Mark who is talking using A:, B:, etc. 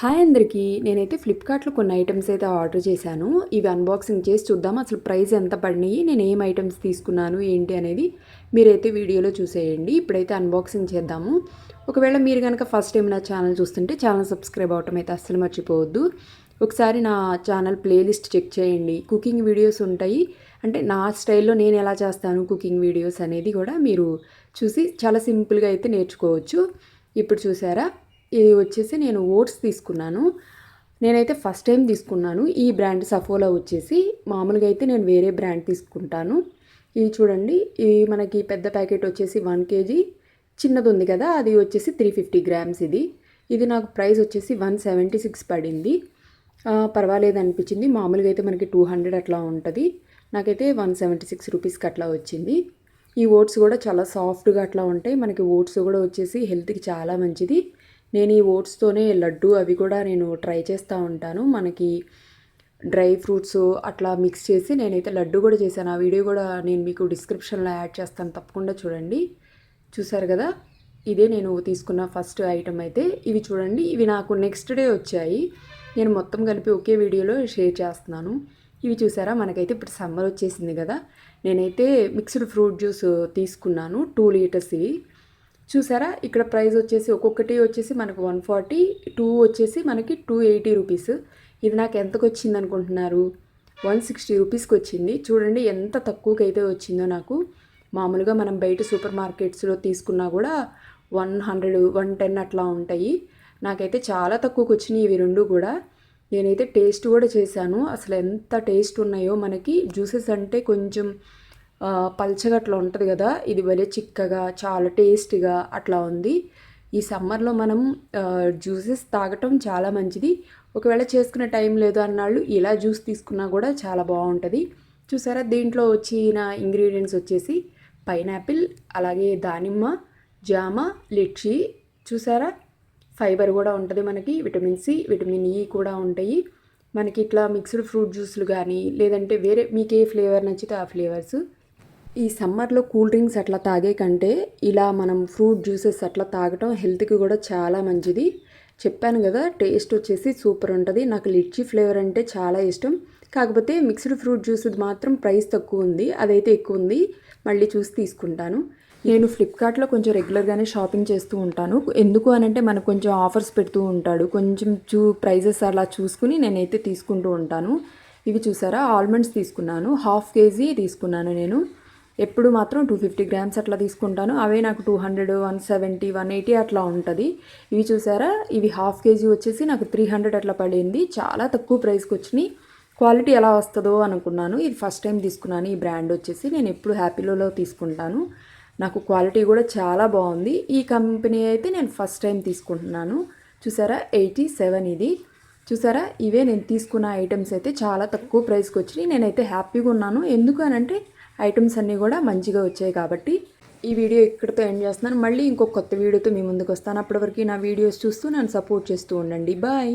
A: Hi అందరికీ నేనైతే ఫ్లిప్కార్ట్లో కొన్ని ఐటమ్స్ అయితే ఆర్డర్ చేశాను. ఇవి అన్బాక్సింగ్ చేసి చూద్దాం అసలు ప్రైస్ ఎంత పడినాయి, నేను ఏం ఐటమ్స్ తీసుకున్నాను ఏంటి అనేది మీరైతే వీడియోలో చూసేయండి. ఇప్పుడైతే అన్బాక్సింగ్ చేద్దాము. ఒకవేళ మీరు కనుక ఫస్ట్ టైం నా ఛానల్ చూస్తుంటే ఛానల్ సబ్స్క్రైబ్ అవటం అయితే అస్సలు మర్చిపోవద్దు. ఒకసారి నా ఛానల్ ప్లేలిస్ట్ చెక్ చేయండి. కుకింగ్ వీడియోస్ ఉంటాయి, అంటే నా స్టైల్లో నేను ఎలా చేస్తాను కుకింగ్ వీడియోస్ అనేది కూడా మీరు చూసి చాలా సింపుల్గా అయితే నేర్చుకోవచ్చు. ఇప్పుడు చూసారా, ఇది వచ్చేసి నేను ఓట్స్ తీసుకున్నాను. నేనైతే ఫస్ట్ టైం తీసుకున్నాను ఈ బ్రాండ్ సఫోలా వచ్చేసి. మామూలుగా అయితే నేను వేరే బ్రాండ్ తీసుకుంటాను. ఇది చూడండి, ఇది మనకి పెద్ద ప్యాకెట్ వచ్చేసి 1 kg, చిన్నది ఉంది కదా అది వచ్చేసి 350 grams. ఇది నాకు ప్రైస్ వచ్చేసి 176 పడింది. పర్వాలేదు అనిపించింది. మామూలుగా అయితే మనకి 200 అట్లా ఉంటుంది, నాకైతే 176 రూపీస్కి అట్లా వచ్చింది. ఈ ఓట్స్ కూడా చాలా సాఫ్ట్గా అట్లా ఉంటాయి. మనకి ఓట్స్ కూడా వచ్చేసి హెల్త్కి చాలా మంచిది. నేను ఈ ఓట్స్తోనే లడ్డు అవి కూడా నేను ట్రై చేస్తూ ఉంటాను. మనకి డ్రై ఫ్రూట్స్ అట్లా మిక్స్ చేసి నేనైతే లడ్డు కూడా చేశాను. ఆ వీడియో కూడా నేను మీకు డిస్క్రిప్షన్లో యాడ్ చేస్తాను, తప్పకుండా చూడండి. చూసారు కదా, ఇదే నేను తీసుకున్న ఫస్ట్ ఐటమ్ అయితే. ఇవి చూడండి, ఇవి నాకు నెక్స్ట్ డే వచ్చాయి. నేను మొత్తం కలిపి ఒకే వీడియోలో షేర్ చేస్తున్నాను. ఇవి చూసారా, మనకైతే ఇప్పుడు సమ్మర్ వచ్చేసింది కదా, నేనైతే మిక్స్డ్ ఫ్రూట్ జ్యూస్ తీసుకున్నాను 2 లీటర్స్. ఇవి చూసారా, ఇక్కడ ప్రైస్ వచ్చేసి ఒక్కొక్కటి వచ్చేసి మనకు 140, 2 వచ్చేసి మనకి 280 రూపీస్. ఇది నాకు ఎంతకు వచ్చింది అనుకుంటున్నారు? 160 రూపీస్కి వచ్చింది. చూడండి ఎంత తక్కువకి అయితే వచ్చిందో నాకు. మామూలుగా మనం బయట సూపర్ మార్కెట్స్లో తీసుకున్నా కూడా 100, 110 అట్లా ఉంటాయి. నాకైతే చాలా తక్కువకి వచ్చినాయి ఇవి రెండు కూడా. నేనైతే టేస్ట్ కూడా చేశాను, అసలు ఎంత టేస్ట్ ఉన్నాయో. మనకి జ్యూసెస్ అంటే కొంచెం పల్చగా అట్లా ఉంటుంది కదా, ఇది భలే చిక్కగా చాలా టేస్ట్గా అట్లా ఉంది. ఈ సమ్మర్లో మనం జ్యూసెస్ తాగటం చాలా మంచిది. ఒకవేళ చేసుకునే టైం లేదు అన్నాళ్ళు ఇలా జ్యూస్ తీసుకున్నా కూడా చాలా బాగుంటుంది. చూసారా, దీంట్లో వచ్చిన ఇంగ్రీడియంట్స్ వచ్చేసి పైనాపిల్, అలాగే దానిమ్మ, జామ, లిచ్చి. చూసారా, ఫైబర్ కూడా ఉంటుంది మనకి, విటమిన్ సి, విటమిన్ ఈ కూడా ఉంటాయి. మనకి ఇట్లా మిక్స్డ్ ఫ్రూట్ జ్యూస్లు కానీ లేదంటే వేరే మీకు ఏ ఫ్లేవర్ నచ్చితే ఆ ఫ్లేవర్స్. ఈ సమ్మర్లో కూల్ డ్రింక్స్ అట్లా తాగే కంటే ఇలా మనం ఫ్రూట్ జ్యూసెస్ అట్లా తాగటం హెల్త్కి కూడా చాలా మంచిది. చెప్పాను కదా, టేస్ట్ వచ్చేసి సూపర్ ఉంటుంది. నాకు లిచ్చి ఫ్లేవర్ అంటే చాలా ఇష్టం. కాకపోతే మిక్స్డ్ ఫ్రూట్ జ్యూస్ మాత్రం ప్రైస్ తక్కువ ఉంది, అదైతే ఎక్కువ ఉంది. మళ్ళీ చూసి తీసుకుంటాను. నేను ఫ్లిప్కార్ట్లో కొంచెం రెగ్యులర్గానే షాపింగ్ చేస్తూ ఉంటాను. ఎందుకు అనంటే మనకు కొంచెం ఆఫర్స్ పెడుతూ ఉంటాడు, కొంచెం ప్రైజెస్ అలా చూసుకుని నేనైతే తీసుకుంటూ ఉంటాను. ఇవి చూసారా, ఆల్మండ్స్ తీసుకున్నాను, 1/2 kg తీసుకున్నాను. నేను ఎప్పుడు మాత్రం 250 grams అట్లా తీసుకుంటాను. అవే నాకు 200, 170, 180 అట్లా ఉంటుంది. ఇవి చూసారా, ఇవి 1/2 kg వచ్చేసి నాకు 300 అట్లా పడింది. చాలా తక్కువ ప్రైస్కి వచ్చినాయి. క్వాలిటీ ఎలా వస్తుందో అనుకున్నాను. ఇది ఫస్ట్ టైం తీసుకున్నాను. ఈ బ్రాండ్ వచ్చేసి నేను ఎప్పుడు హ్యాపీలో తీసుకుంటాను. నాకు క్వాలిటీ కూడా చాలా బాగుంది. ఈ కంపెనీ అయితే నేను ఫస్ట్ టైం తీసుకుంటున్నాను. చూసారా, 87 ఇది. చూసారా, ఇవే నేను తీసుకున్న ఐటమ్స్ అయితే చాలా తక్కువ ప్రైస్కి వచ్చినాయి. నేనైతే హ్యాపీగా ఉన్నాను. ఎందుకు అనంటే ఐటమ్స్ అన్నీ కూడా మంచిగా వచ్చాయి కాబట్టి. ఈ వీడియో ఇక్కడితో ఎండ్ చేస్తున్నాను. మళ్ళీ ఇంకొక కొత్త వీడియోతో మీ ముందుకు వస్తాను. అప్పటి వరకు నా వీడియోస్ చూస్తూ నన్ను సపోర్ట్ చేస్తూ ఉండండి. బాయ్.